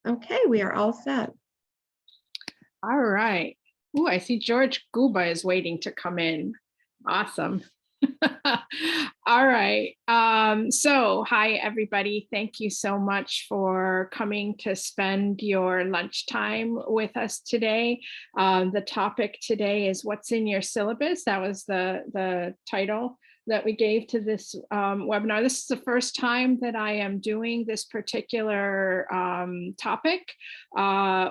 Okay, we are all set. All right. Ooh, I see George Guba is waiting to come in. Awesome. All right. So hi, everybody. Thank you so much for coming to spend your lunchtime with us today. The topic today is what's in your syllabus. That was the title that we gave to this webinar. This is the first time that I am doing this particular topic.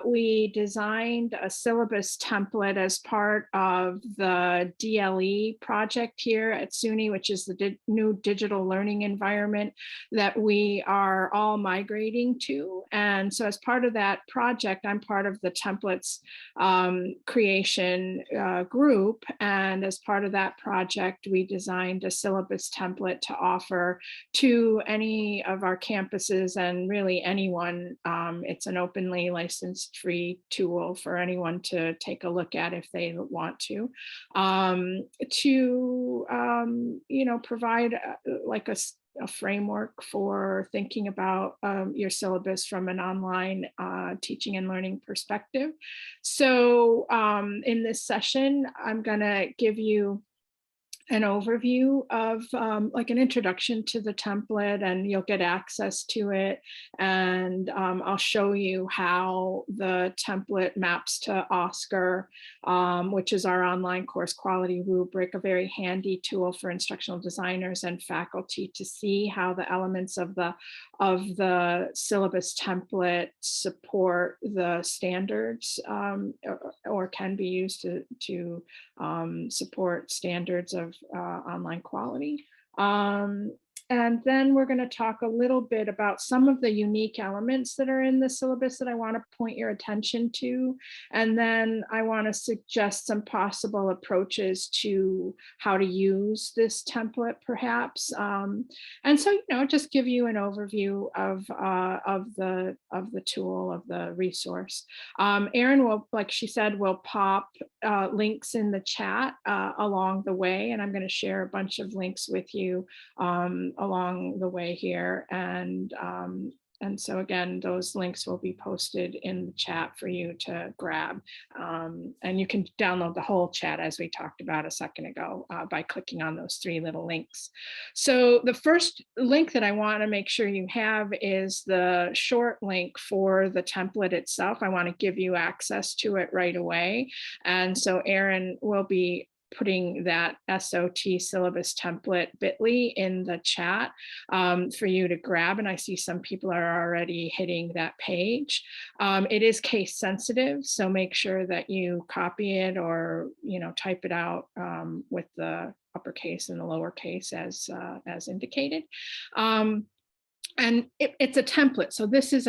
We designed a syllabus template as part of the DLE project here at SUNY, which is the new digital learning environment that we are all migrating to. And so as part of that project, I'm part of the templates creation group. And as part of that project, we designed a syllabus template to offer to any of our campuses and really anyone. It's an openly licensed free tool for anyone to take a look at if they want to provide like a framework for thinking about your syllabus from an online teaching and learning perspective. So in this session, I'm going to give you an overview of like an introduction to the template, and you'll get access to it. And I'll show you how the template maps to OSCQR, which is our online course quality rubric, a very handy tool for instructional designers and faculty to see how the elements of the syllabus template support the standards or can be used to support standards of online quality. And then we're going to talk a little bit about some of the unique elements that are in the syllabus that I want to point your attention to. And then I want to suggest some possible approaches to how to use this template, perhaps. And so, just give you an overview of the tool, of the resource. Erin will, like she said, will pop links in the chat along the way, and I'm going to share a bunch of links with you along the way here. And so again, those links will be posted in the chat for you to grab. And you can download the whole chat as we talked about a second ago by clicking on those three little links. So the first link that I want to make sure you have is the short link for the template itself. I want to give you access to it right away. And so Erin will be putting that SOT syllabus template bit.ly in the chat for you to grab. And I see some people are already hitting that page. It is case sensitive, so make sure that you copy it or type it out with the uppercase and the lowercase as indicated. And it's a template. So this is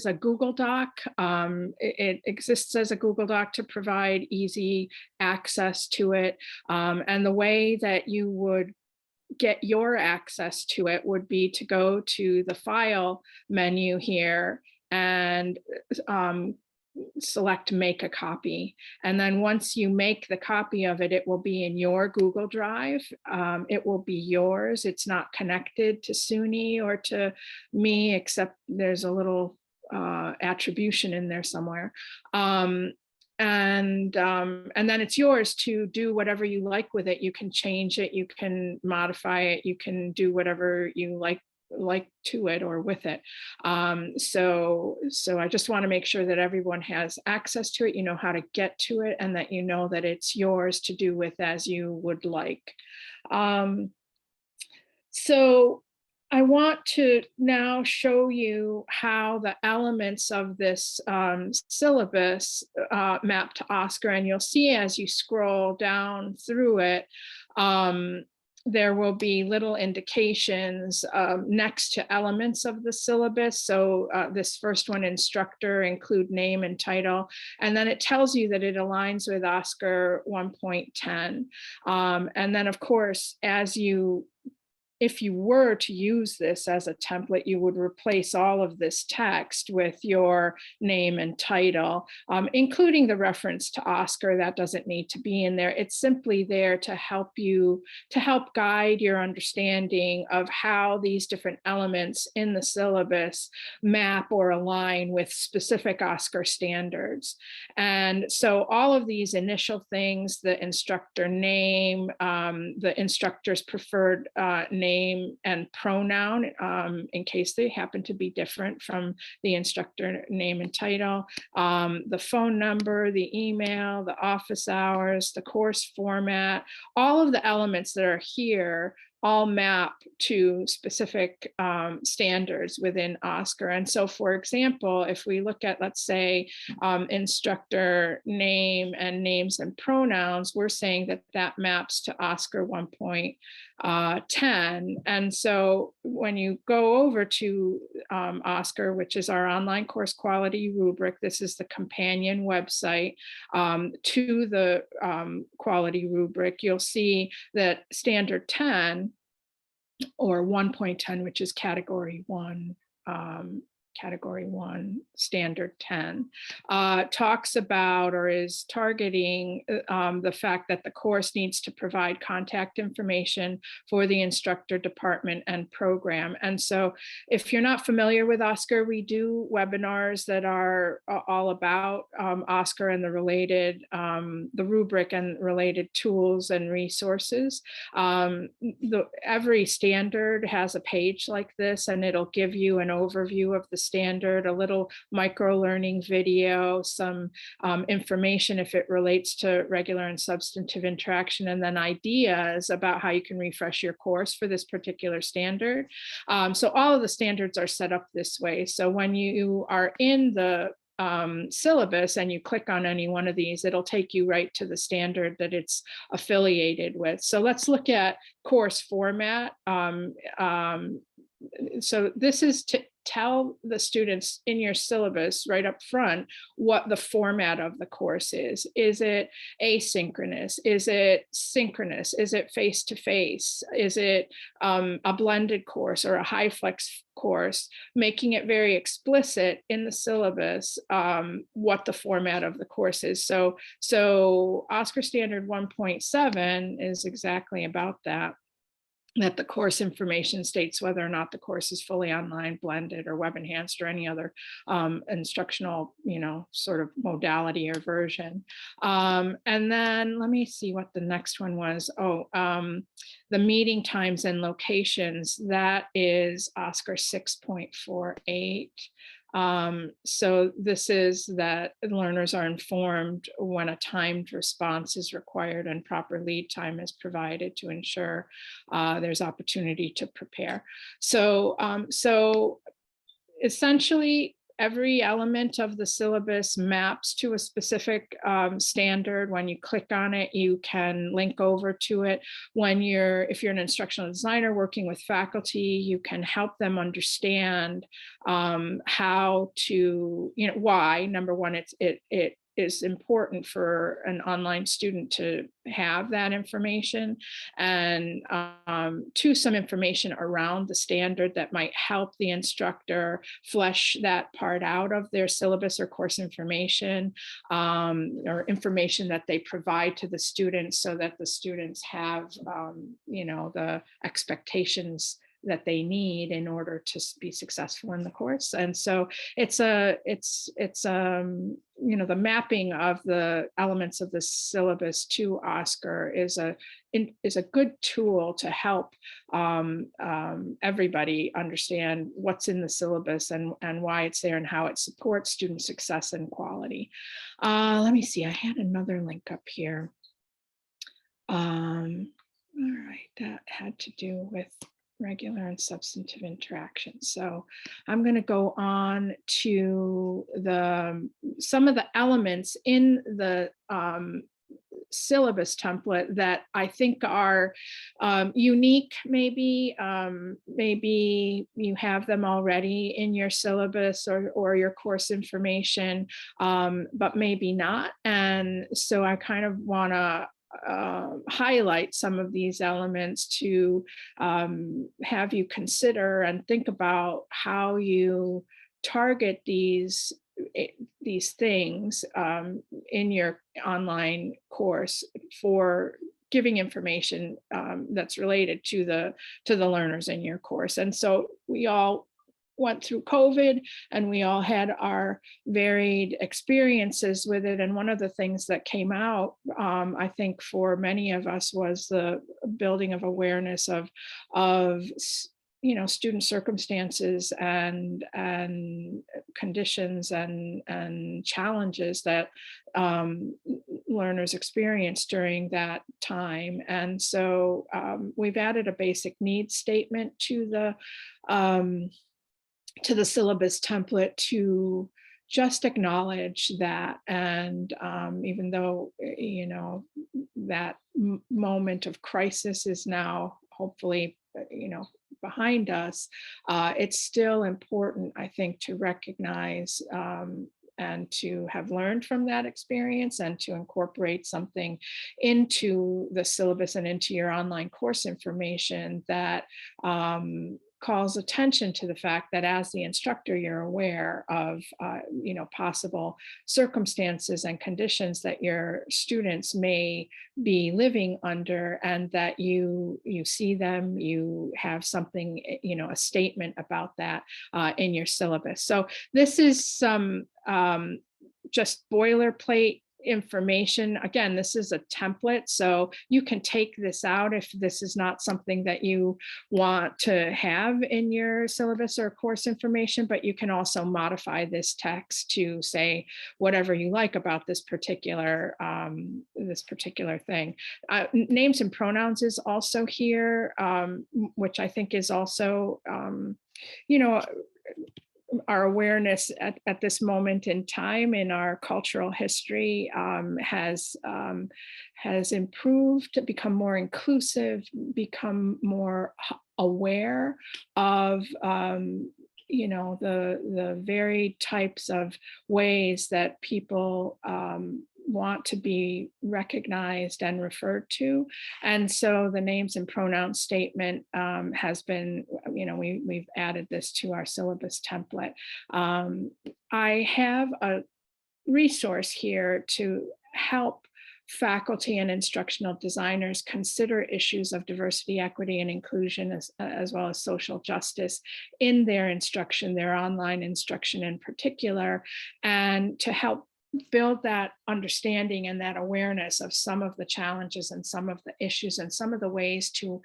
a Google Doc. It exists as a Google Doc to provide easy access to it. And the way that you would get your access to it would be to go to the file menu here and select make a copy. And then once you make the copy of it, it will be in your Google Drive. It will be yours. It's not connected to SUNY or to me, except there's a little attribution in there somewhere. And then it's yours to do whatever you like with it. You can change it, you can modify it, you can do whatever you like to it or with it. So I just want to make sure that everyone has access to it, how to get to it, and that that it's yours to do with as you would like. So I want to now show you how the elements of this syllabus map to OSCQR, and you'll see as you scroll down through it, there will be little indications next to elements of the syllabus. So this first one, instructor, include name and title. And then it tells you that it aligns with OSCQR 1.10. And then of course, as you if you were to use this as a template, you would replace all of this text with your name and title, including the reference to Oscar. That doesn't need to be in there. It's simply there to help you, to help guide your understanding of how these different elements in the syllabus map or align with specific Oscar standards. And so all of these initial things, the instructor name, the instructor's preferred name and pronoun, in case they happen to be different from the instructor name and title, the phone number, the email, the office hours, the course format, all of the elements that are here all map to specific standards within Oscar. And so, for example, if we look at, let's say, instructor name and names and pronouns, we're saying that that maps to Oscar 1.10. And so when you go over to Oscar, which is our online course quality rubric, this is the companion website to the quality rubric, you'll see that standard 10 or 1.10, which is category 1, standard 10, talks about or is targeting the fact that the course needs to provide contact information for the instructor, department, and program. And so if you're not familiar with Oscar, we do webinars that are all about Oscar and the related, the rubric and related tools and resources. Every standard has a page like this, and it'll give you an overview of the standard, a little micro learning video, some information if it relates to regular and substantive interaction, and then ideas about how you can refresh your course for this particular standard. So all of the standards are set up this way. So when you are in the syllabus and you click on any one of these, it'll take you right to the standard that it's affiliated with. So let's look at course format. So this is to tell the students in your syllabus right up front what the format of the course is. Is it asynchronous? Is it synchronous? Is it face-to-face? Is it a blended course or a high flex course? Making it very explicit in the syllabus what the format of the course is. So Oscar Standard 1.7 is exactly about that the course information states whether or not the course is fully online, blended, or web enhanced, or any other instructional, sort of modality or version. And then let me see what the next one was. The meeting times and locations, that is Oscar 6.48. So this is that learners are informed when a timed response is required and proper lead time is provided to ensure there's opportunity to prepare. So, so essentially, every element of the syllabus maps to a specific standard. When you click on it, you can link over to it. If you're an instructional designer working with faculty, you can help them understand how to, why, number one, it is important for an online student to have that information, and to some information around the standard that might help the instructor flesh that part out of their syllabus or course information, or information that they provide to the students so that the students have, the expectations that they need in order to be successful in the course. And so it's the mapping of the elements of the syllabus to Oscar is a good tool to help everybody understand what's in the syllabus and why it's there and how it supports student success and quality. Let me see, I had another link up here. All right, that had to do with regular and substantive interaction. So I'm going to go on to some of the elements in the syllabus template that I think are unique. Maybe you have them already in your syllabus or your course information, but maybe not. And so I kind of want to highlight some of these elements to have you consider and think about how you target these things in your online course for giving information that's related to the learners in your course. And so we all went through COVID and we all had our varied experiences with it. And one of the things that came out, I think for many of us, was the building of awareness of student circumstances and conditions and challenges that learners experienced during that time. And so we've added a basic needs statement to the syllabus template to just acknowledge that. And even though, that moment of crisis is now hopefully, behind us, it's still important, I think, to recognize and to have learned from that experience and to incorporate something into the syllabus and into your online course information that calls attention to the fact that as the instructor, you're aware of possible circumstances and conditions that your students may be living under, and that you see them, you have something, a statement about that in your syllabus. So this is some just boilerplate information. Again, this is a template, so you can take this out if this is not something that you want to have in your syllabus or course information, but you can also modify this text to say whatever you like about this particular thing. Names and pronouns is also here, which I think is also our awareness at this moment in time in our cultural history has improved, become more inclusive, become more aware of the varied types of ways that people want to be recognized and referred to. And so the names and pronouns statement has been, we've added this to our syllabus template. I have a resource here to help faculty and instructional designers consider issues of diversity, equity, and inclusion, as well as social justice in their instruction, their online instruction in particular, and to help build that understanding and that awareness of some of the challenges and some of the issues and some of the ways to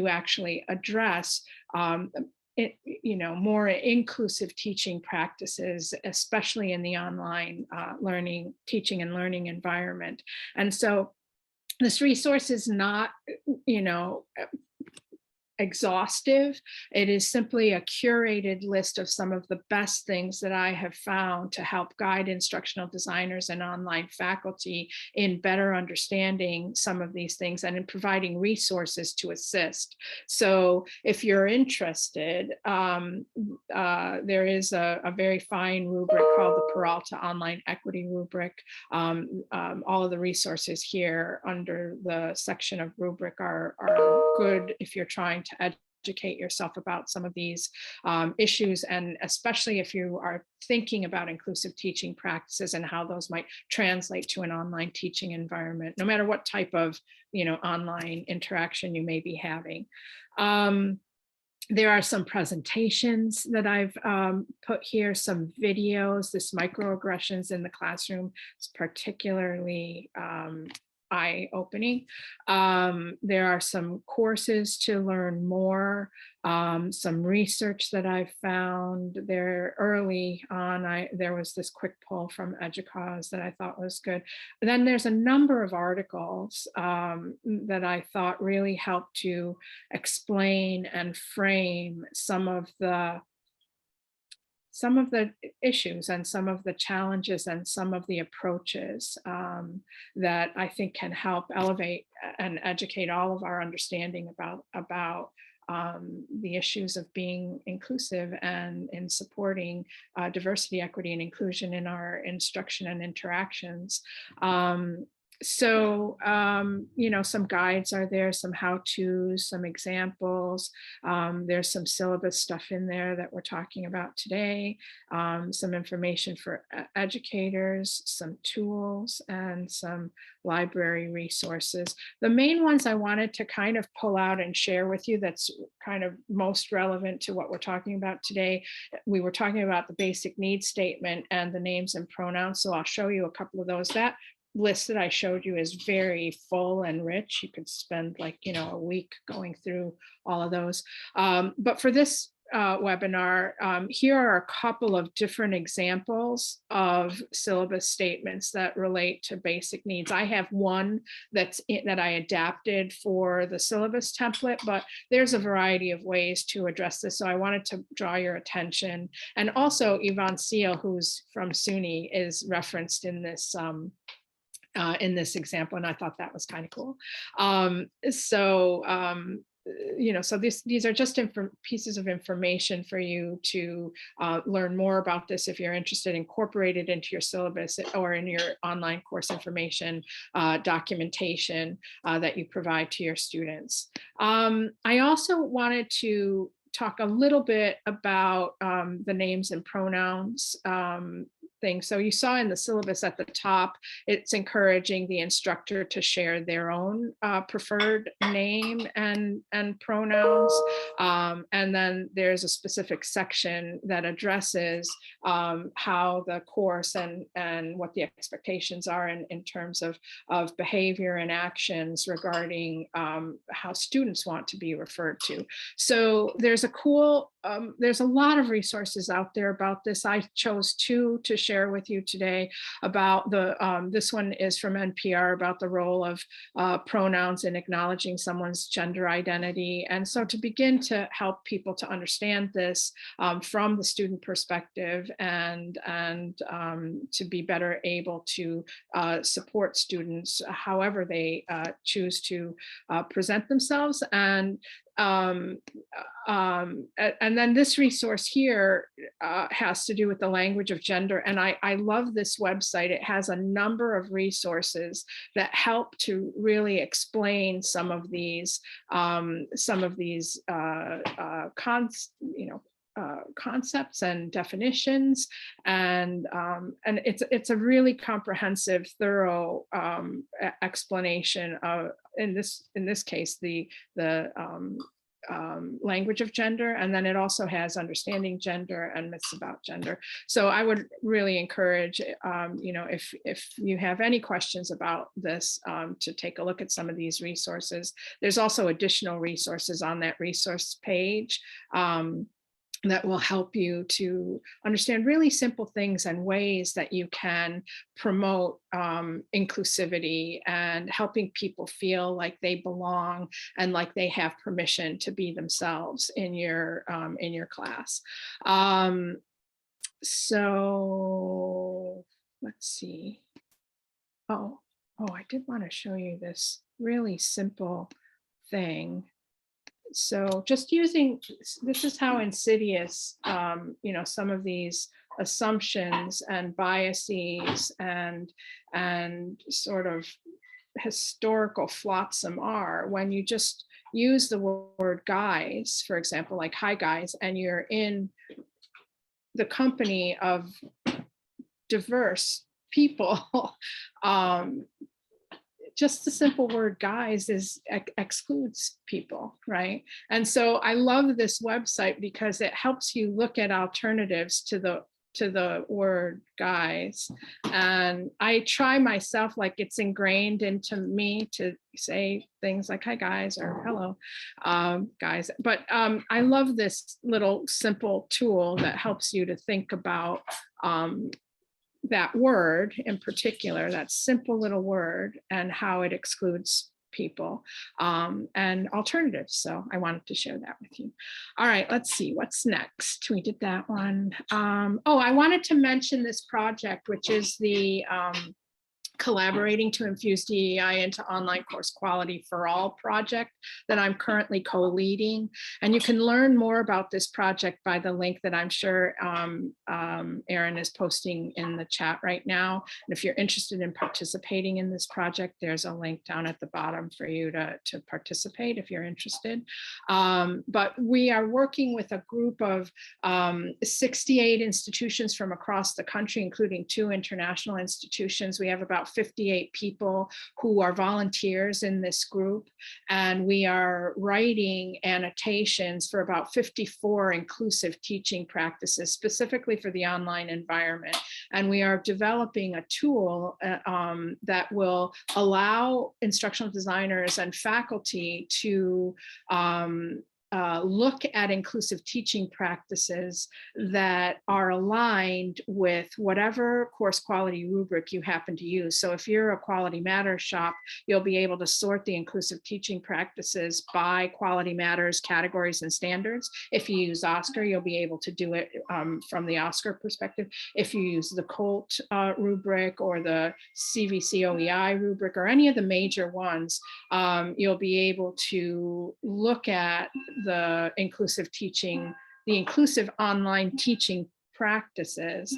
actually address more inclusive teaching practices, especially in the online teaching and learning environment. And so this resource is not, exhaustive. It is simply a curated list of some of the best things that I have found to help guide instructional designers and online faculty in better understanding some of these things and in providing resources to assist. So if you're interested, there is a very fine rubric called the Peralta Online Equity Rubric. All of the resources here under the section of rubric are good if you're trying to educate yourself about some of these issues, and especially if you are thinking about inclusive teaching practices and how those might translate to an online teaching environment, no matter what type of online interaction you may be having. There are some presentations that I've put here, some videos. This microaggressions in the classroom is particularly eye-opening. There are some courses to learn more, some research that I've found there early on. There was this quick poll from EDUCAUSE that I thought was good. And then there's a number of articles that I thought really helped to explain and frame some of the issues and some of the challenges and some of the approaches that I think can help elevate and educate all of our understanding about the issues of being inclusive and in supporting diversity, equity, and inclusion in our instruction and interactions. So, some guides are there, some how-tos, some examples. There's some syllabus stuff in there that we're talking about today, some information for educators, some tools, and some library resources. The main ones I wanted to kind of pull out and share with you that's kind of most relevant to what we're talking about today. We were talking about the basic needs statement and the names and pronouns, so I'll show you a couple of those. That list that I showed you is very full and rich. You could spend a week going through all of those. But for this webinar, here are a couple of different examples of syllabus statements that relate to basic needs. I have one that I adapted for the syllabus template, but there's a variety of ways to address this. So I wanted to draw your attention. And also Yvonne Seal, who's from SUNY, is referenced in this example, and I thought that was kind of cool. So these are just pieces of information for you to learn more about this if you're interested, incorporate it into your syllabus or in your online course information documentation that you provide to your students. I also wanted to talk a little bit about the names and pronouns thing. So you saw in the syllabus at the top, it's encouraging the instructor to share their own preferred name and pronouns. And then there's a specific section that addresses how the course and what the expectations are in terms of behavior and actions regarding how students want to be referred to. So there's a lot of resources out there about this. I chose two to share with you today about this one is from NPR about the role of pronouns in acknowledging someone's gender identity. And so to begin to help people to understand this from the student perspective and to be better able to support students however they choose to present themselves. And then this resource here has to do with the language of gender. And I love this website. It has a number of resources that help to really explain some of these concepts and definitions, and it's a really comprehensive, thorough explanation of, in this case, the language of gender, and then it also has understanding gender and myths about gender. So I would really encourage, if you have any questions about this, to take a look at some of these resources. There's also additional resources on that resource page that will help you to understand really simple things and ways that you can promote inclusivity and helping people feel like they belong and like they have permission to be themselves in your class. So let's see. Oh, I did want to show you this really simple thing. So just using, this is how insidious, some of these assumptions and biases and sort of historical flotsam are when you just use the word guys, for example, like hi guys, and you're in the company of diverse people. Just the simple word guys excludes people, right? And so I love this website because it helps you look at alternatives to the word guys. And I try myself, like it's ingrained into me to say things like hi guys or hello guys. But I love this little simple tool that helps you to think about that word in particular, that simple little word, and how it excludes people and alternatives. So I wanted to share that with you. All right, let's see what's next. We did that one. I wanted to mention this project, which is the Collaborating to Infuse DEI into Online Course Quality for All project that I'm currently co-leading. And you can learn more about this project by the link that I'm sure Erin is posting in the chat right now. And if you're interested in participating in this project, there's a link down at the bottom for you to participate if you're interested. But we are working with a group of 68 institutions from across the country, including 2 international institutions. We have about 58 people who are volunteers in this group, and we are writing annotations for about 54 inclusive teaching practices specifically for the online environment. And we are developing a tool that will allow instructional designers and faculty to look at inclusive teaching practices that are aligned with whatever course quality rubric you happen to use. So if you're a Quality Matters shop, you'll be able to sort the inclusive teaching practices by Quality Matters categories and standards. If you use OSCQR, you'll be able to do it from the OSCQR perspective. If you use the COLT rubric or the CVC OEI rubric or any of the major ones, you'll be able to look at the inclusive teaching, the inclusive online teaching practices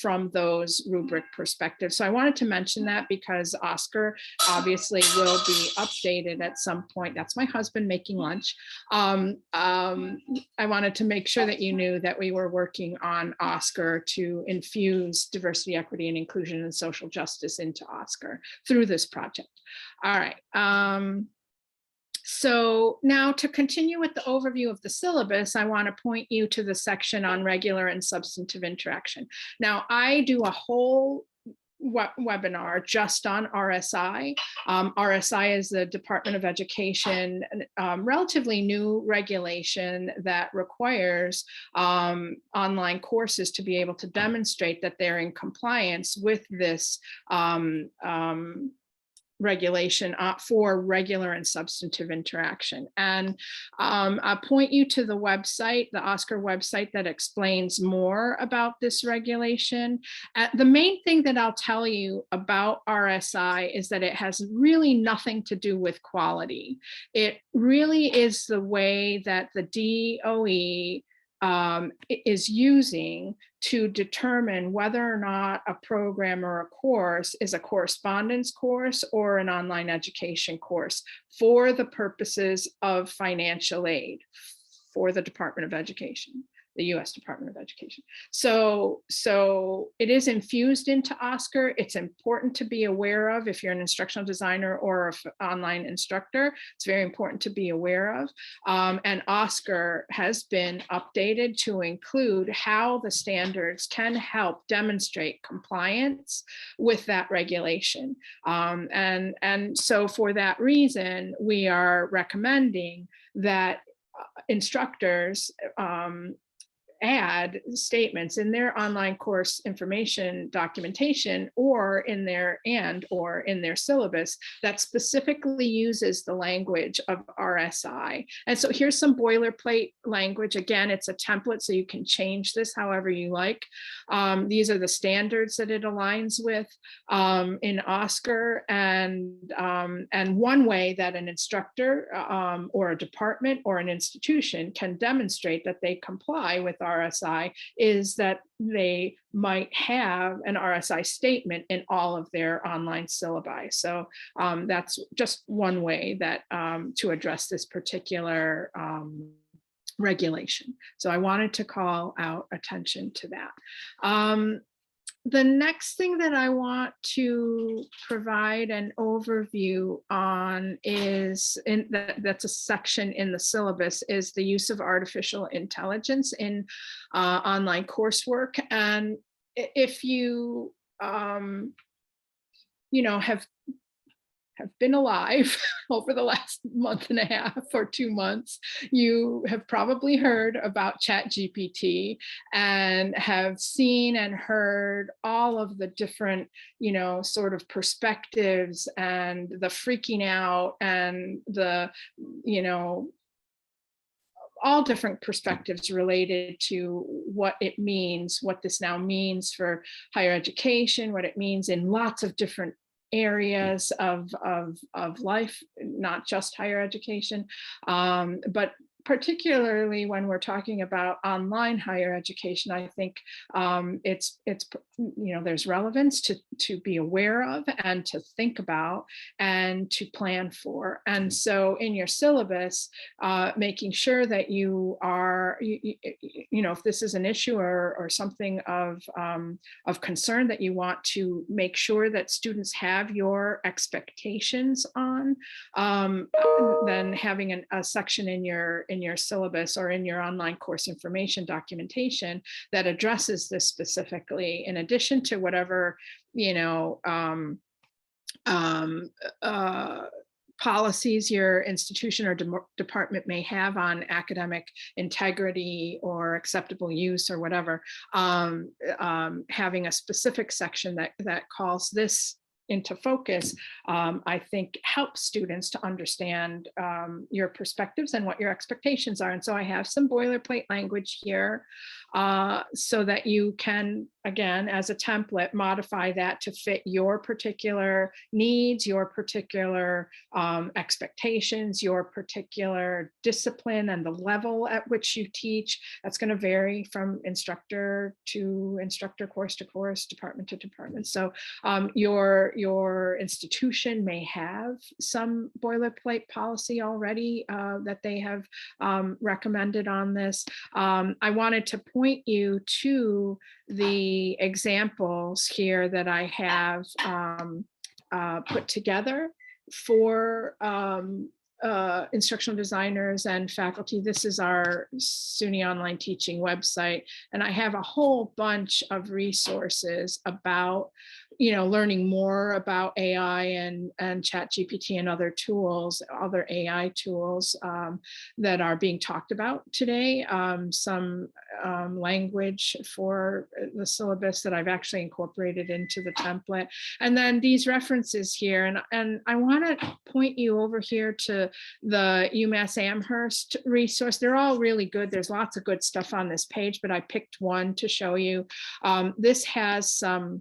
from those rubric perspectives. So I wanted to mention that because OSCQR obviously will be updated at some point. That's my husband making lunch. I wanted to make sure that you knew that we were working on OSCQR to infuse diversity, equity, and inclusion and social justice into OSCQR through this project. All right. So now to continue with the overview of the syllabus, I want to point you to the section on regular and substantive interaction. Now, I do a whole webinar just on RSI. RSI is the Department of Education, relatively new regulation that requires online courses to be able to demonstrate that they're in compliance with this regulation for regular and substantive interaction. And I'll point you to the website, the OSCQR website, that explains more about this regulation. The main thing that I'll tell you about RSI is that it has really nothing to do with quality. It really is the way that the DOE is using to determine whether or not a program or a course is a correspondence course or an online education course for the purposes of financial aid for the Department of Education, the US Department of Education. So it is infused into OSCQR. It's important to be aware of if you're an instructional designer or an online instructor. It's very important to be aware of. And OSCQR has been updated to include how the standards can help demonstrate compliance with that regulation. And so for that reason, we are recommending that instructors add statements in their online course information documentation or in their syllabus that specifically uses the language of RSI. And so here's some boilerplate language. Again, it's a template, so you can change this however you like. These are the standards that it aligns with in OSCQR, and one way that an instructor or a department or an institution can demonstrate that they comply with RSI is that they might have an RSI statement in all of their online syllabi. So that's just one way that to address this particular regulation. So I wanted to call out attention to that. The next thing that I want to provide an overview on is, that's a section in the syllabus, is the use of artificial intelligence in online coursework. And if you, have been alive over the last month and a half or 2 months, you have probably heard about ChatGPT and have seen and heard all of the different, sort of perspectives and the freaking out and the, all different perspectives related to what it means, what this now means for higher education, what it means in lots of different areas of life, not just higher education, but particularly when we're talking about online higher education, I think it's there's relevance to be aware of and to think about and to plan for. And so in your syllabus, making sure that you are if this is an issue or something of concern that you want to make sure that students have your expectations on, then having a section in your syllabus or in your online course information documentation that addresses this specifically, in addition to whatever policies your institution or department may have on academic integrity or acceptable use or whatever. Having a specific section that calls this into focus, I think helps students to understand your perspectives and what your expectations are. And so I have some boilerplate language here so that you can, again, as a template, modify that to fit your particular needs, your particular expectations, your particular discipline and the level at which you teach. That's going to vary from instructor to instructor, course to course, department to department. So your institution may have some boilerplate policy already that they have recommended on this. I wanted to point you to the examples here that I have put together for instructional designers and faculty. This is our SUNY online teaching website, and I have a whole bunch of resources about learning more about AI and ChatGPT and other tools, other AI tools that are being talked about today. Some language for the syllabus that I've actually incorporated into the template. And then these references here, and I want to point you over here to the UMass Amherst resource. They're all really good. There's lots of good stuff on this page, but I picked one to show you. This has some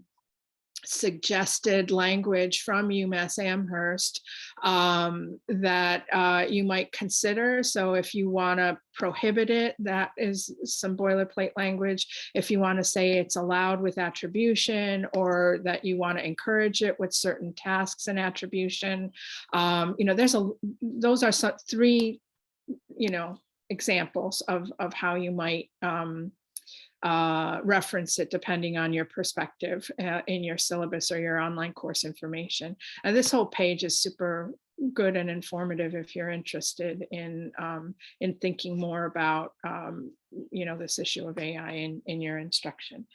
suggested language from UMass Amherst that you might consider. So if you want to prohibit it, that is some boilerplate language. If you want to say it's allowed with attribution, or that you want to encourage it with certain tasks and attribution, those are three examples of how you might reference it depending on your perspective in your syllabus or your online course information. And this whole page is super good and informative if you're interested in thinking more about this issue of AI in your instruction.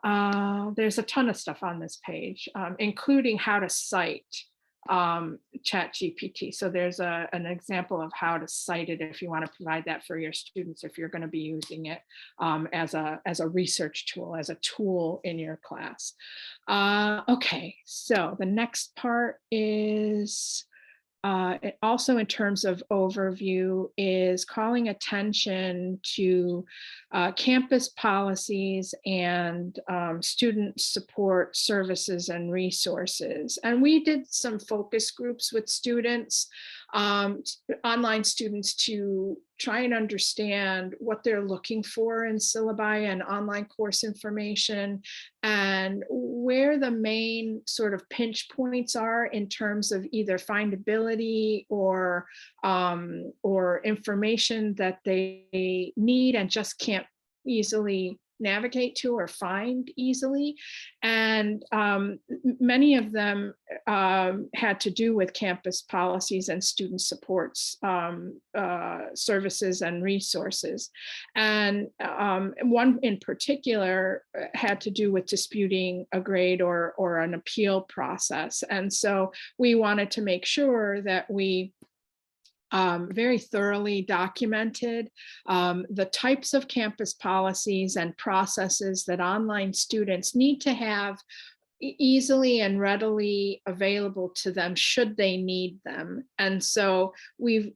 There's a ton of stuff on this page, including how to cite ChatGPT. So there's an example of how to cite it if you want to provide that for your students, if you're going to be using it as a research tool, as a tool in your class. Okay, so the next part is also in terms of overview is calling attention to campus policies and student support services and resources. And we did some focus groups with students, online students, to try and understand what they're looking for in syllabi and online course information, and where the main sort of pinch points are in terms of either findability or information that they need and just can't easily navigate to or find easily. And many of them had to do with campus policies and student supports services and resources. And one in particular had to do with disputing a grade or an appeal process. And so we wanted to make sure that we very thoroughly documented the types of campus policies and processes that online students need to have easily and readily available to them should they need them. And so we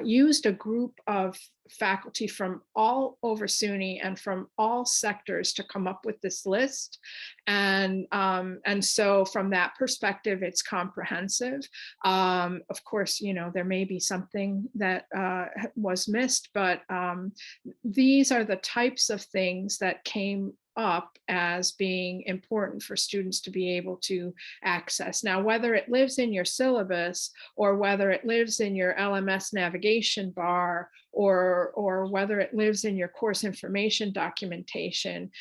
used a group of faculty from all over SUNY and from all sectors to come up with this list. And so from that perspective, it's comprehensive. Of course, there may be something that was missed, but these are the types of things that came up as being important for students to be able to access. Now, whether it lives in your syllabus or whether it lives in your LMS navigation bar or whether it lives in your course information documentation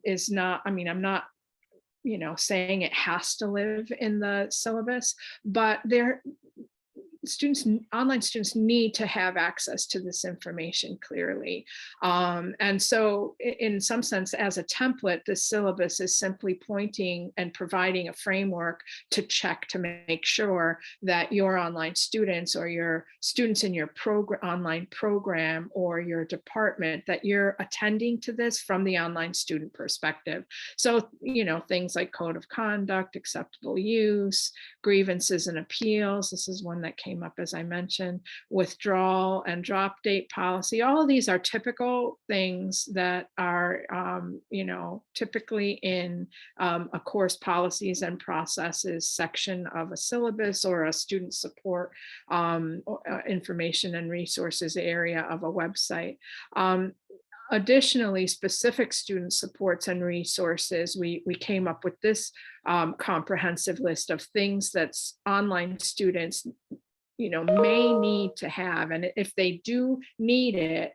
is not, I'm not saying it has to live in the syllabus, but online students need to have access to this information clearly. And so in some sense, as a template, the syllabus is simply pointing and providing a framework to check to make sure that your online students or your students in your online program or your department, that you're attending to this from the online student perspective. So, things like code of conduct, acceptable use, grievances and appeals. This is one that came up, as I mentioned, withdrawal and drop date policy. All of these are typical things that are, typically in a course policies and processes section of a syllabus or a student support information and resources area of a website. Additionally, specific student supports and resources, we came up with this comprehensive list of things that online students may need to have. And if they do need it,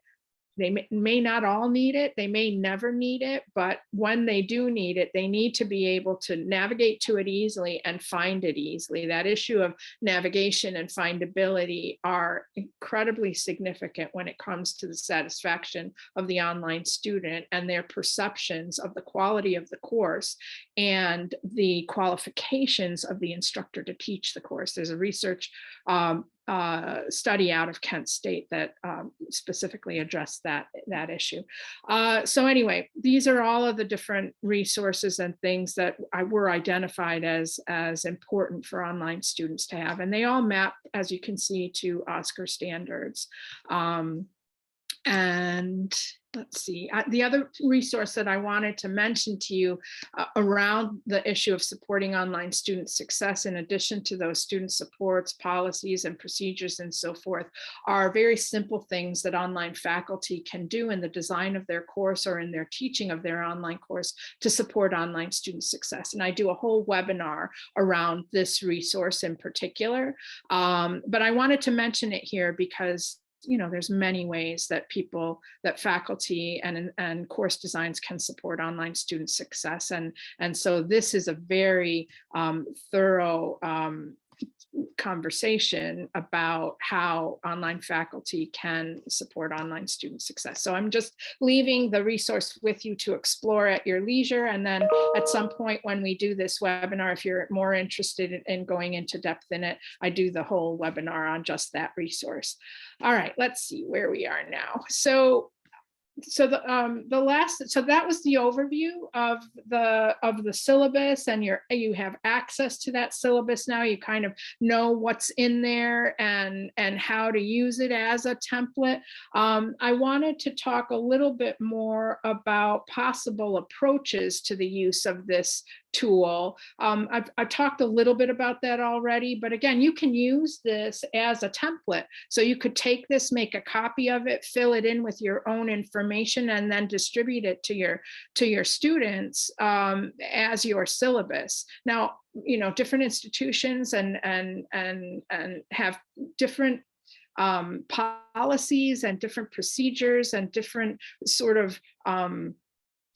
they may not all need it, they may never need it, but when they do need it, they need to be able to navigate to it easily and find it easily. That issue of navigation and findability are incredibly significant when it comes to the satisfaction of the online student and their perceptions of the quality of the course and the qualifications of the instructor to teach the course. There's a research study out of Kent State that specifically addressed that issue. So anyway, these are all of the different resources and things that were identified as important for online students to have. And they all map, as you can see, to OSCQR standards. And let's see, the other resource that I wanted to mention to you around the issue of supporting online student success, in addition to those student supports, policies and procedures and so forth, are very simple things that online faculty can do in the design of their course or in their teaching of their online course to support online student success. And I do a whole webinar around this resource in particular, but I wanted to mention it here because there's many ways that faculty and course designs can support online student success. And so this is a very thorough conversation about how online faculty can support online student success. So I'm just leaving the resource with you to explore at your leisure. And then at some point when we do this webinar, if you're more interested in going into depth in it, I do the whole webinar on just that resource. All right, let's see where we are now. So that was the overview of the syllabus, and you have access to that syllabus now. You kind of know what's in there and how to use it as a template. I wanted to talk a little bit more about possible approaches to the use of this tool. I've talked a little bit about that already, but again, you can use this as a template. So you could take this, make a copy of it, fill it in with your own information, and then distribute it to your students as your syllabus. Now, different institutions and have different policies and different procedures and different sort of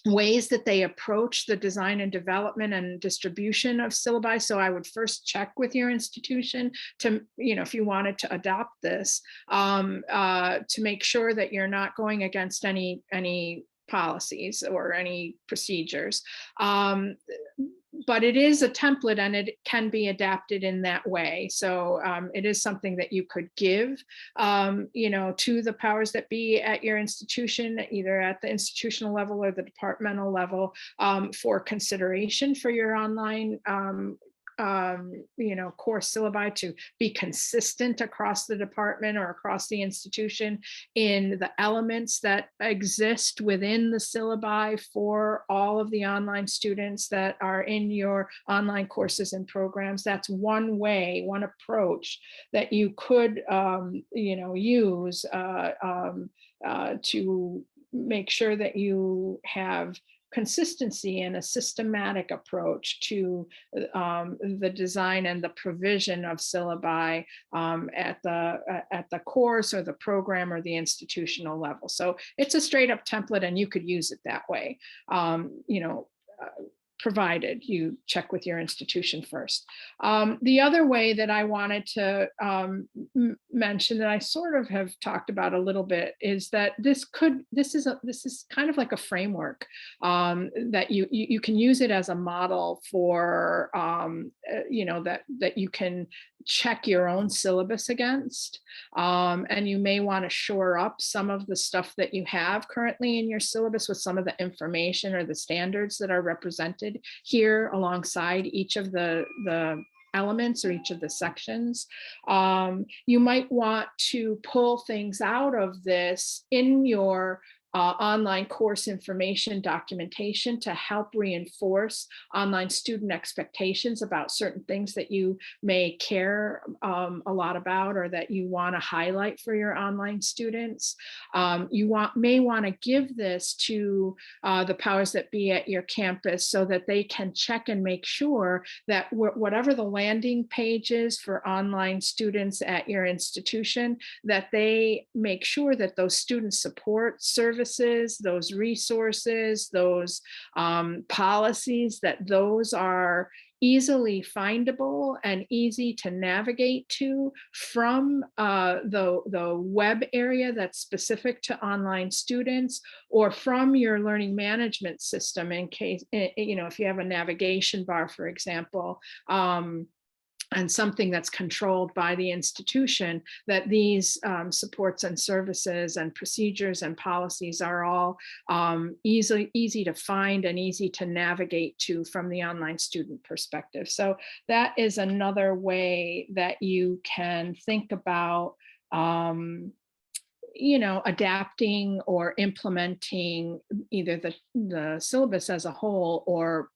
ways that they approach the design and development and distribution of syllabi. So I would first check with your institution to, if you wanted to adopt this, to make sure that you're not going against any policies or any procedures. But it is a template and it can be adapted in that way. So it is something that you could give, to the powers that be at your institution, either at the institutional level or the departmental level, for consideration for your online you know, course syllabi to be consistent across the department or across the institution in the elements that exist within the syllabi for all of the online students that are in your online courses and programs. That's one way, one approach that you could, you know, use to make sure that you have consistency and a systematic approach to the design and the provision of syllabi at the course or the program or the institutional level. So it's a straight up template, and you could use it that way. You know, provided you check with your institution first. The other way that I wanted to mention, that I sort of have talked about a little bit, is that this is kind of like a framework that you can use it as a model for you know, that you can check your own syllabus against, and you may want to shore up some of the stuff that you have currently in your syllabus with some of the information or the standards that are represented here alongside each of the elements or each of the sections. You might want to pull things out of this in your online course information documentation to help reinforce online student expectations about certain things that you may care a lot about, or that you want to highlight for your online students. You may want to give this to the powers that be at your campus so that they can check and make sure that whatever the landing page is for online students at your institution, that they make sure that those student support services, those resources, those policies, that those are easily findable and easy to navigate to from the web area that's specific to online students, or from your learning management system, in case, you know, if you have a navigation bar, for example, and something that's controlled by the institution, that these supports and services and procedures and policies are all easy to find and easy to navigate to from the online student perspective. So that is another way that you can think about you know, adapting or implementing either the syllabus as a whole or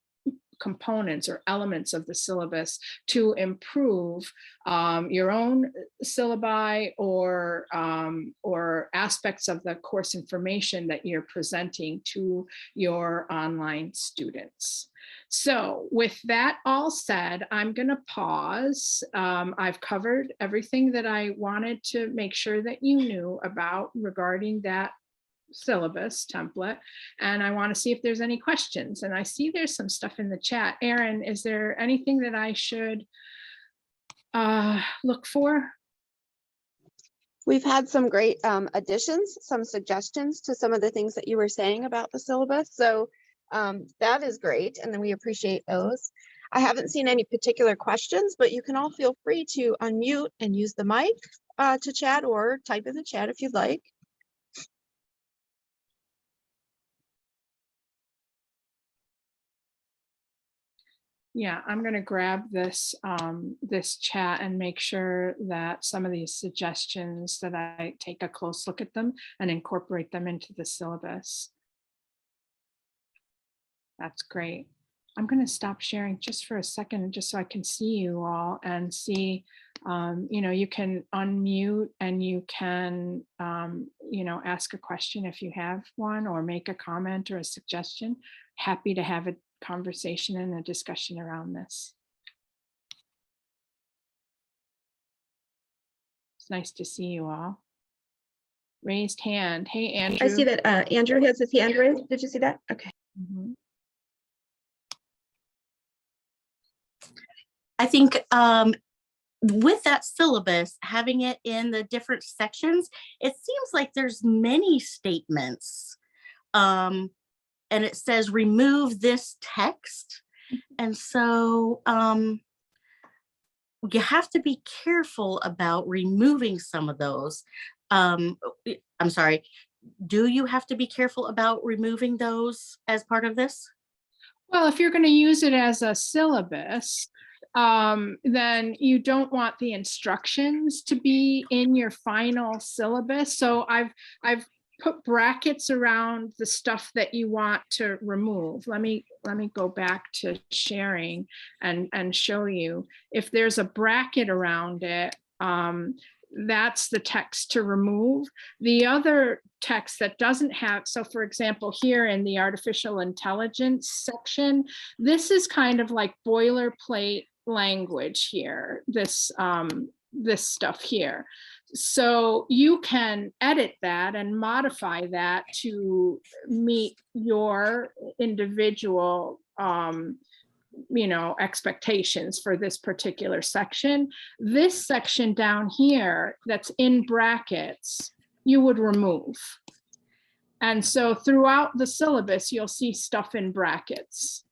components or elements of the syllabus to improve your own syllabi or aspects of the course information that you're presenting to your online students. So with that all said, I'm going to pause. I've covered everything that I wanted to make sure that you knew about regarding that syllabus template, and I want to see if there's any questions. And I see there's some stuff in the chat. Erin, is there anything that I should look for? We've had some great additions, some suggestions to some of the things that you were saying about the syllabus. So that is great. And then we appreciate those. I haven't seen any particular questions, but you can all feel free to unmute and use the mic to chat, or type in the chat if you'd like. Yeah, I'm going to grab this this chat and make sure that some of these suggestions, that I take a close look at them and incorporate them into the syllabus. That's great. I'm going to stop sharing just for a second, just so I can see you all and see, you know, you can unmute and you can, you know, ask a question if you have one, or make a comment or a suggestion. Happy to have a conversation and a discussion around this. It's nice to see you all. Raised hand. Hey, Andrew. I see that Andrew has his hand raised. Did you see that? Okay. Mm-hmm. I think with that syllabus, having it in the different sections, it seems like there's many statements. And it says remove this text. And so you have to be careful about removing some of those. I'm sorry, do you have to be careful about removing those as part of this? Well, if you're going to use it as a syllabus, then you don't want the instructions to be in your final syllabus. So I've put brackets around the stuff that you want to remove. Let me go back to sharing and show you. If there's a bracket around it, that's the text to remove. The other text that doesn't have, so for example, here in the artificial intelligence section, this is kind of like boilerplate language here, this stuff here. So you can edit that and modify that to meet your individual expectations for this particular section. This section down here that's in brackets, you would remove. And so throughout the syllabus, you'll see stuff in brackets.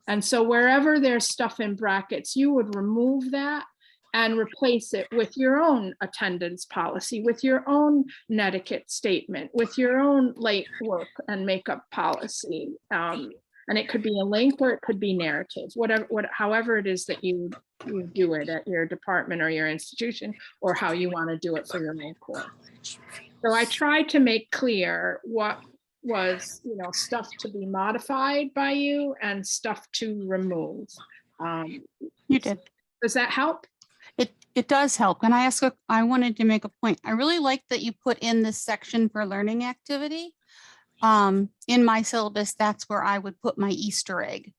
And so wherever there's stuff in brackets, you would remove that and replace it with your own attendance policy, with your own netiquette statement, with your own late work and makeup policy. And it could be a link or it could be narratives, however it is that you do it at your department or your institution, or how you want to do it for your main course. So I tried to make clear what was, stuff to be modified by you and stuff to remove. You did. Does that help? It does help. And I wanted to make a point. I really like that you put in this section for learning activity. In my syllabus, that's where I would put my Easter egg,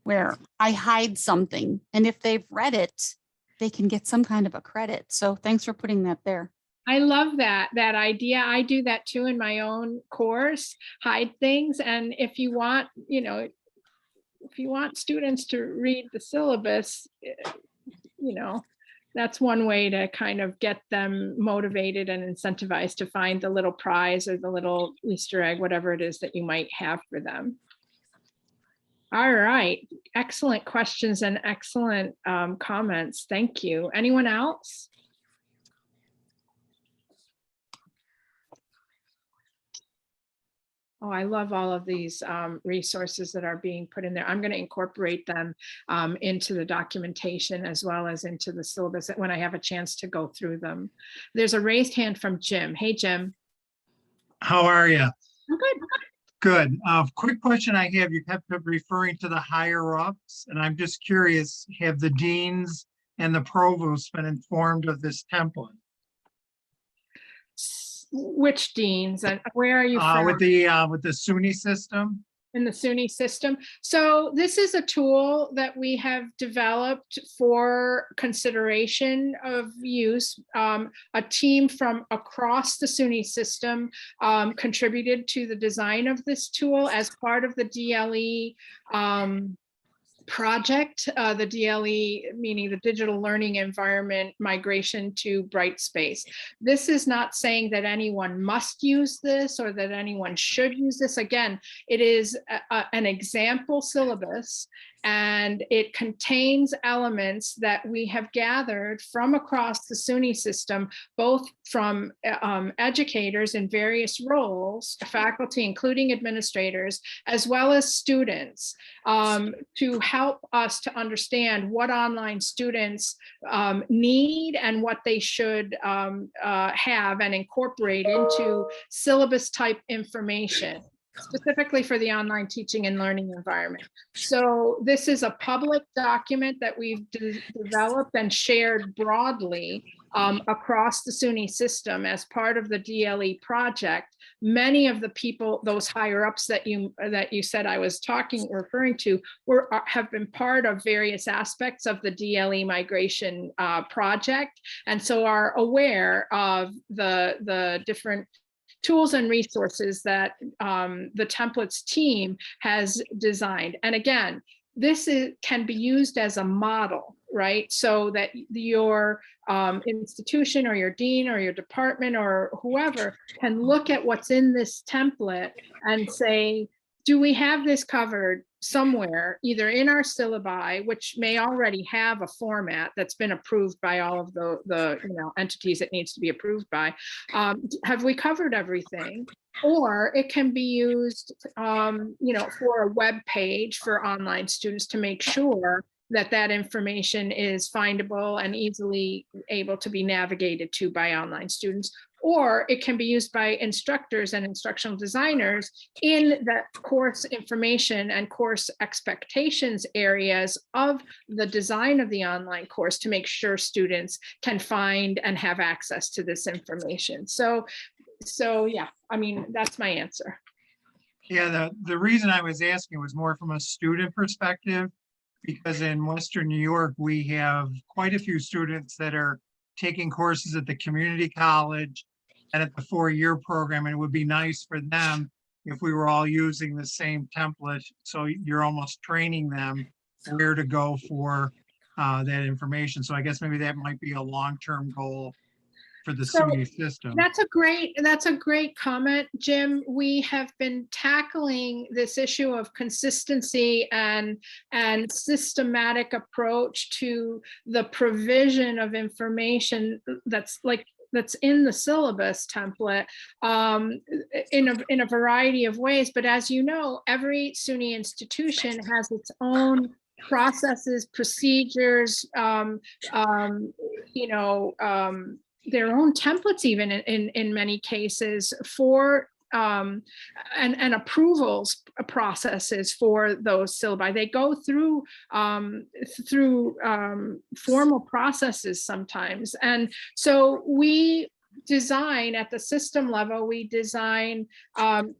where I hide something. And if they've read it, they can get some kind of a credit. So thanks for putting that there. I love that idea. I do that too in my own course, hide things. And if you want, if you want students to read the syllabus, that's one way to kind of get them motivated and incentivized to find the little prize or the little Easter egg, whatever it is that you might have for them. All right, excellent questions and excellent comments. Thank you. Anyone else? Oh, I love all of these resources that are being put in there. I'm going to incorporate them into the documentation as well as into the syllabus when I have a chance to go through them. There's a raised hand from Jim. Hey, Jim. How are you? I'm good. Good. Quick question I have, you kept referring to the higher ups, and I'm just curious, have the deans and the provosts been informed of this template? Which deans and where are you from? With the SUNY system? In the SUNY system. So this is a tool that we have developed for consideration of use. A team from across the SUNY system contributed to the design of this tool as part of the DLE project, the DLE, meaning the digital learning environment migration to Brightspace. This is not saying that anyone must use this or that anyone should use this. Again, it is an example syllabus, and it contains elements that we have gathered from across the SUNY system, both from educators in various roles, faculty, including administrators, as well as students, to help us to understand what online students need and what they should have and incorporate into syllabus type information, specifically for the online teaching and learning environment. So this is a public document that we've developed and shared broadly across the SUNY system as part of the DLE project. Many of the people, those higher ups that you said I was referring to, have been part of various aspects of the DLE migration project, and so are aware of the different tools and resources that the templates team has designed. And again, this can be used as a model, right? So that your institution or your dean or your department or whoever can look at what's in this template and say, do we have this covered somewhere, either in our syllabi, which may already have a format that's been approved by all of the entities it needs to be approved by? Have we covered everything? Or it can be used, for a web page for online students to make sure that information is findable and easily able to be navigated to by online students. Or it can be used by instructors and instructional designers in the course information and course expectations areas of the design of the online course to make sure students can find and have access to this information. So yeah, I mean, that's my answer. Yeah, the reason I was asking was more from a student perspective, because in Western New York, we have quite a few students that are taking courses at the community college and at the 4-year program, and it would be nice for them if we were all using the same template. So you're almost training them where to go for that information. So I guess maybe that might be a long-term goal for the So SUNY system. that's a great comment, Jim. We have been tackling this issue of consistency and systematic approach to the provision of information that's in the syllabus template in a variety of ways. But as you know, every SUNY institution has its own processes, procedures, their own templates, even in many cases, for and approvals processes for those syllabi. They go through formal processes sometimes. And so we design at the system level, we design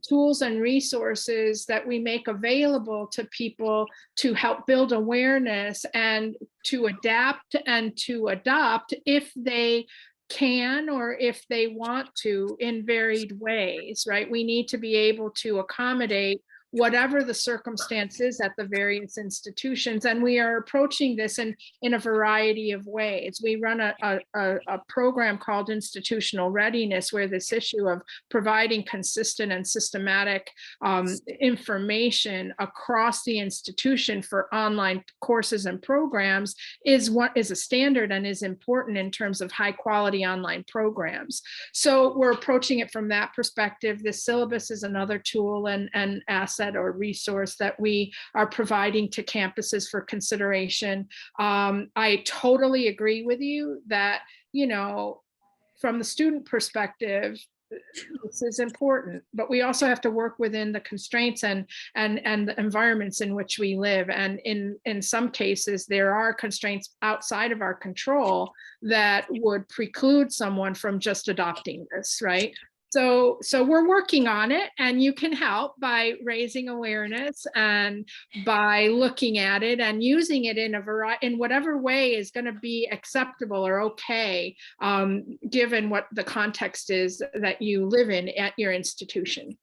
tools and resources that we make available to people to help build awareness and to adapt and to adopt if they can or if they want to in varied ways, right? We need to be able to accommodate whatever the circumstances at the various institutions. And we are approaching this in a variety of ways. We run a program called Institutional Readiness, where this issue of providing consistent and systematic information across the institution for online courses and programs is a standard and is important in terms of high quality online programs. So we're approaching it from that perspective. The syllabus is another tool and asset or resource that we are providing to campuses for consideration. I totally agree with you that, from the student perspective, this is important, but we also have to work within the constraints and the environments in which we live. And in some cases, there are constraints outside of our control that would preclude someone from just adopting this, right? So we're working on it, and you can help by raising awareness and by looking at it and using it in whatever way is going to be acceptable or okay, given what the context is that you live in at your institution.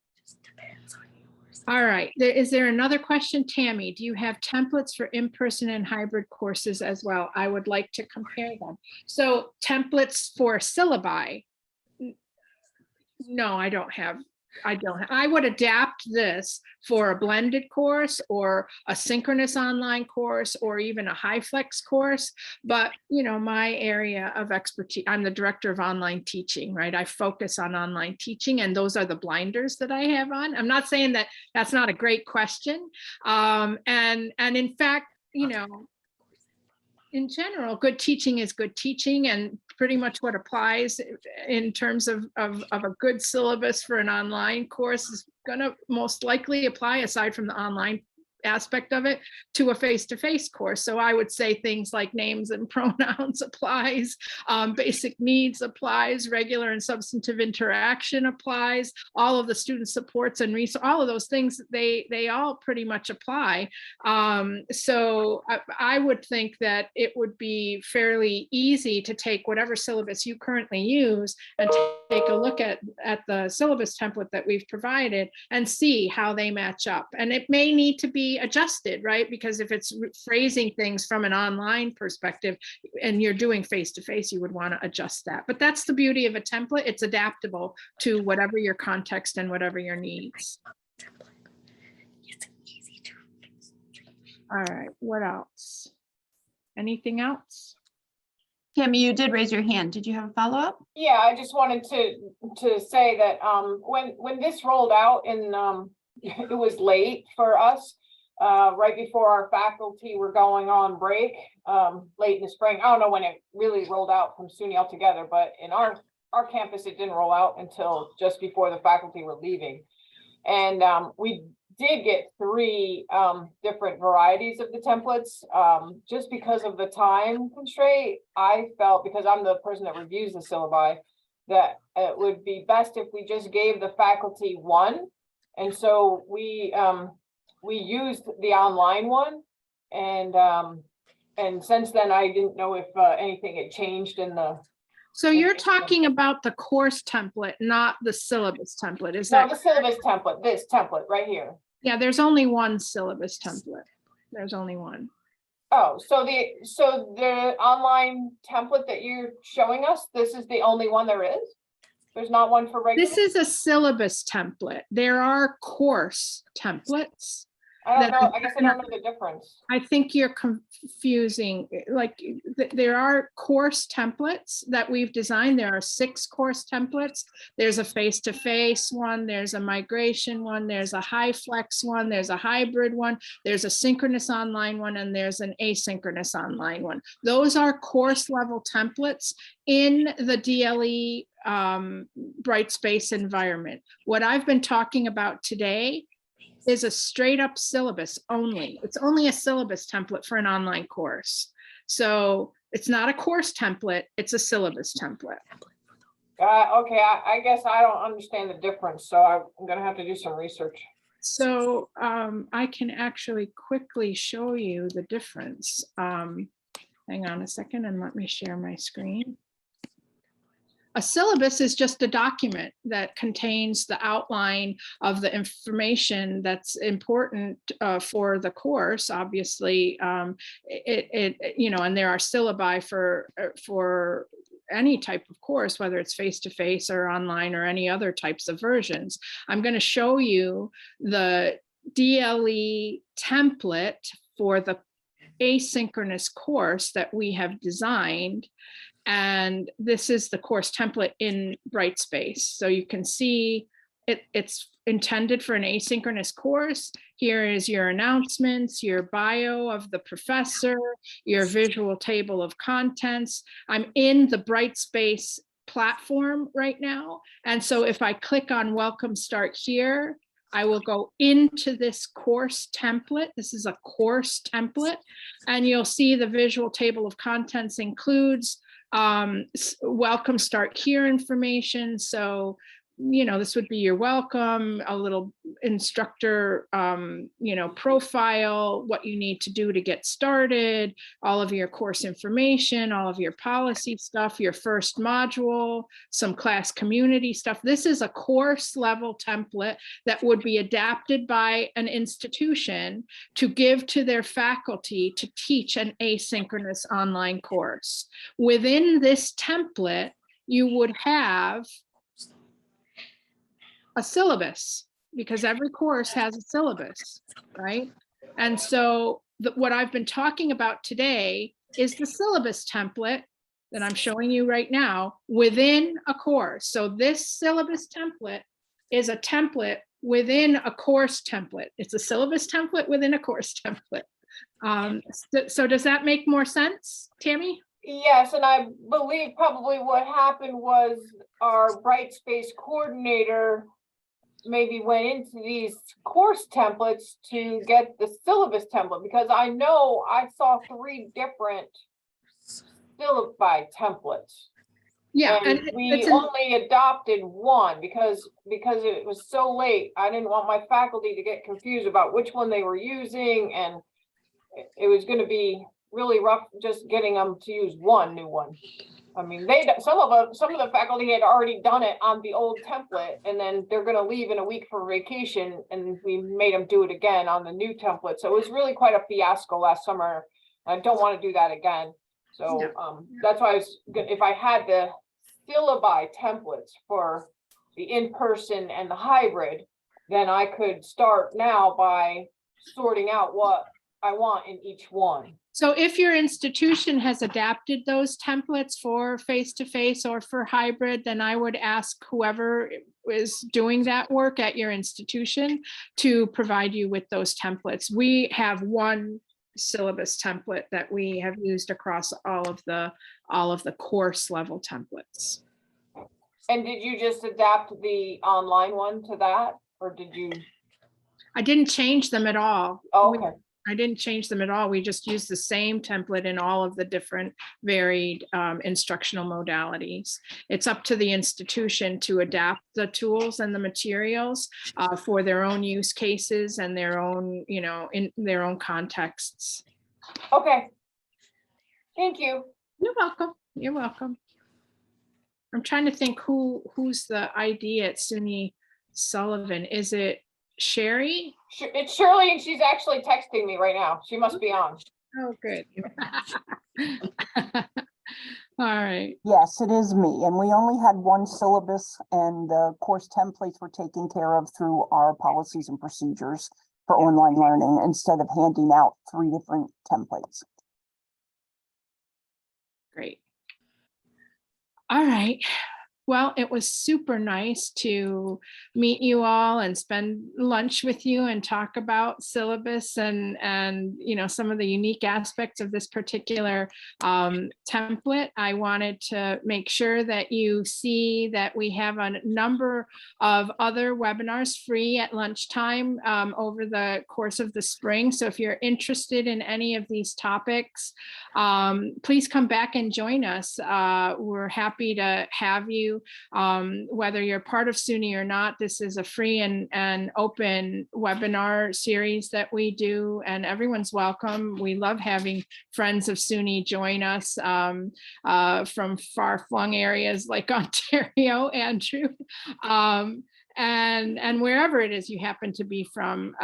All right, is there another question? Tammy, do you have templates for in-person and hybrid courses as well? I would like to compare them. So templates for syllabi. No, I don't have. I would adapt this for a blended course or a synchronous online course or even a HighFlex course. But, my area of expertise, I'm the director of online teaching, right? I focus on online teaching, and those are the blinders that I have on. I'm not saying that that's not a great question. And in fact, in general, good teaching is good teaching, and pretty much what applies in terms of a good syllabus for an online course is going to most likely apply, aside from the online aspect of it, to a face-to-face course. So I would say things like names and pronouns applies, basic needs applies, regular and substantive interaction applies, all of the student supports and all of those things, they all pretty much apply. So I would think that it would be fairly easy to take whatever syllabus you currently use and take a look at the syllabus template that we've provided and see how they match up. And it may need to be adjusted, right? Because if it's phrasing things from an online perspective and you're doing face-to-face, you would want to adjust that. But that's the beauty of a template. It's adaptable to whatever your context and whatever your needs. All right, what else? Anything else? Tammy, you did raise your hand. Did you have a follow-up? Yeah, I just wanted to say that when this rolled out, and it was late for us, right before our faculty were going on break, late in the spring. I don't know when it really rolled out from SUNY altogether, but in our campus, it didn't roll out until just before the faculty were leaving. And we did get 3 different varieties of the templates. Just because of the time constraint, I felt, because I'm the person that reviews the syllabi, that it would be best if we just gave the faculty one. And so we used the online one, and since then I didn't know if anything had changed in the. So you're talking about the course template, not the syllabus template, is No, that? the syllabus template, this template right here. Yeah, there's only one syllabus template. There's only one. Oh, so the online template that you're showing us, this is the only one there is? There's not one for regular? This is a syllabus template. There are course templates. I don't know, I guess I don't know the difference. I think you're confusing, like there are course templates that we've designed. There are 6 course templates. There's a face-to-face one, there's a migration one, there's a high flex one, there's a hybrid one, there's a synchronous online one, and there's an asynchronous online one. Those are course level templates in the DLE Brightspace environment. What I've been talking about today is a straight up syllabus only. It's only a syllabus template for an online course. So it's not a course template, it's a syllabus template. Okay, I guess I don't understand the difference, so I'm gonna have to do some research. So I can actually quickly show you the difference. Hang on a second and let me share my screen. A syllabus is just a document that contains the outline of the information that's important for the course. Obviously, you know, and there are syllabi for any type of course, whether it's face-to-face or online or any other types of versions. I'm going to show you the DLE template for the asynchronous course that we have designed. And this is the course template in Brightspace. So you can see it's intended for an asynchronous course. Here is your announcements, your bio of the professor, your visual table of contents. I'm in the Brightspace platform right now. And so if I click on Welcome Start Here, I will go into this course template. This is a course template, and you'll see the visual table of contents includes welcome start here information. So, you know, this would be your welcome, a little instructor, you know, profile, what you need to do to get started, all of your course information, all of your policy stuff, your first module, some class community stuff. This is a course level template that would be adapted by an institution to give to their faculty to teach an asynchronous online course. Within this template, you would have a syllabus, because every course has a syllabus, right? And so what I've been talking about today is the syllabus template that I'm showing you right now within a course. So this syllabus template is a template within a course template. It's a syllabus template within a course template. So does that make more sense, Tammy? Yes, and I believe probably what happened was our Brightspace coordinator maybe went into these course templates to get the syllabus template, because I know I saw 3 different syllabi templates. Yeah, and we only adopted one because it was so late. I didn't want my faculty to get confused about which one they were using, and it was going to be really rough just getting them to use one new one. I mean, some of the faculty had already done it on the old template, and then they're going to leave in a week for vacation, and we made them do it again on the new template. So it was really quite a fiasco last summer. I don't want to do that again. So that's why if I had the syllabi templates for the in-person and the hybrid, then I could start now by sorting out what I want in each one. So if your institution has adapted those templates for face-to-face or for hybrid, then I would ask whoever is doing that work at your institution to provide you with those templates. We have one syllabus template that we have used across all of the course level templates. And did you just adapt the online one to that, or did you? I didn't change them at all. Oh, okay. I didn't change them at all. We just used the same template in all of the different varied instructional modalities. It's up to the institution to adapt the tools and the materials for their own use cases and their own, in their own contexts. Okay. Thank you. You're welcome. You're welcome. I'm trying to think who's the ID at SUNY Sullivan. Is it Sherry? It's Shirley, and she's actually texting me right now. She must be on. Oh, good. All right. Yes, it is me. And we only had one syllabus, and the course templates were taken care of through our policies and procedures for online learning instead of handing out 3 different templates. Great. All right. Well, it was super nice to meet you all and spend lunch with you and talk about syllabus and some of the unique aspects of this particular template. I wanted to make sure that you see that we have a number of other webinars free at lunchtime over the course of the spring. So if you're interested in any of these topics, please come back and join us. We're happy to have you. Whether you're part of SUNY or not, this is a free and open webinar series that we do, and everyone's welcome. We love having friends of SUNY join us from far-flung areas like Ontario, Andrew, and wherever it is you happen to be from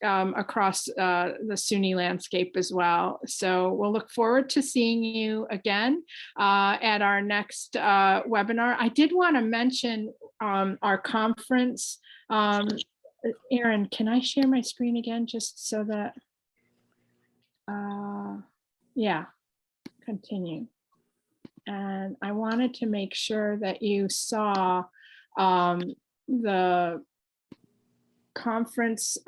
across the SUNY landscape as well. So we'll look forward to seeing you again at our next webinar. I did want to mention our conference. Erin, can I share my screen again just so that, yeah, continue. And I wanted to make sure that you saw the conference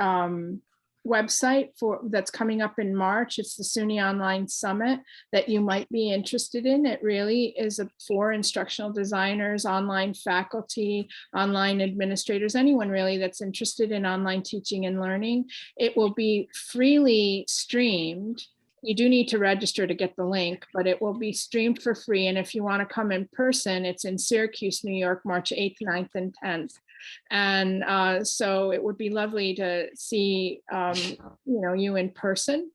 website that's coming up in March. It's the SUNY Online Summit that you might be interested in. It really is for instructional designers, online faculty, online administrators, anyone really that's interested in online teaching and learning. It will be freely streamed. You do need to register to get the link, but it will be streamed for free. And if you want to come in person, it's in Syracuse, New York, March 8th, 9th, and 10th. And so it would be lovely to see you in person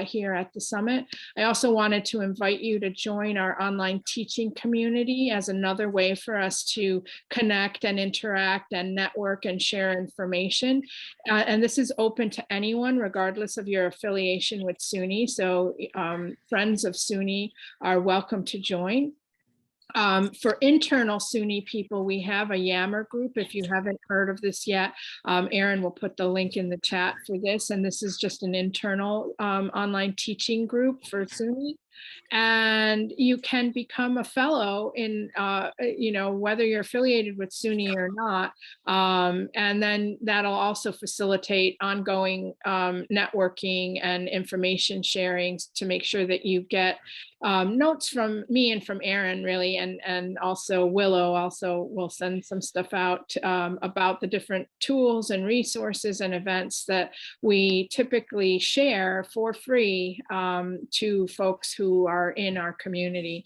here at the summit. I also wanted to invite you to join our online teaching community as another way for us to connect and interact and network and share information. And this is open to anyone, regardless of your affiliation with SUNY. So friends of SUNY are welcome to join. For internal SUNY people, we have a Yammer group. If you haven't heard of this yet, Erin will put the link in the chat for this. And this is just an internal online teaching group for SUNY. And you can become a fellow in, whether you're affiliated with SUNY or not. And then that'll also facilitate ongoing networking and information sharing to make sure that you get notes from me and from Erin, really, and also Willow also will send some stuff out about the different tools and resources and events that we typically share for free to folks who are in our community.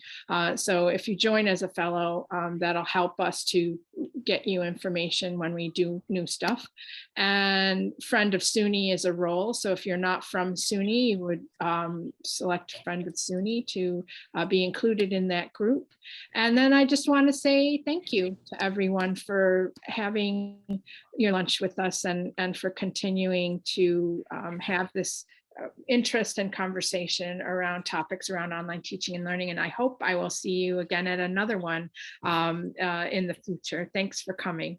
So if you join as a fellow, that'll help us to get you information when we do new stuff. And Friend of SUNY is a role. So if you're not from SUNY, you would select Friend of SUNY to be included in that group. And then I just want to say thank you to everyone for having your lunch with us and for continuing to have this interest and conversation around topics around online teaching and learning. And I hope I will see you again at another one in the future. Thanks for coming.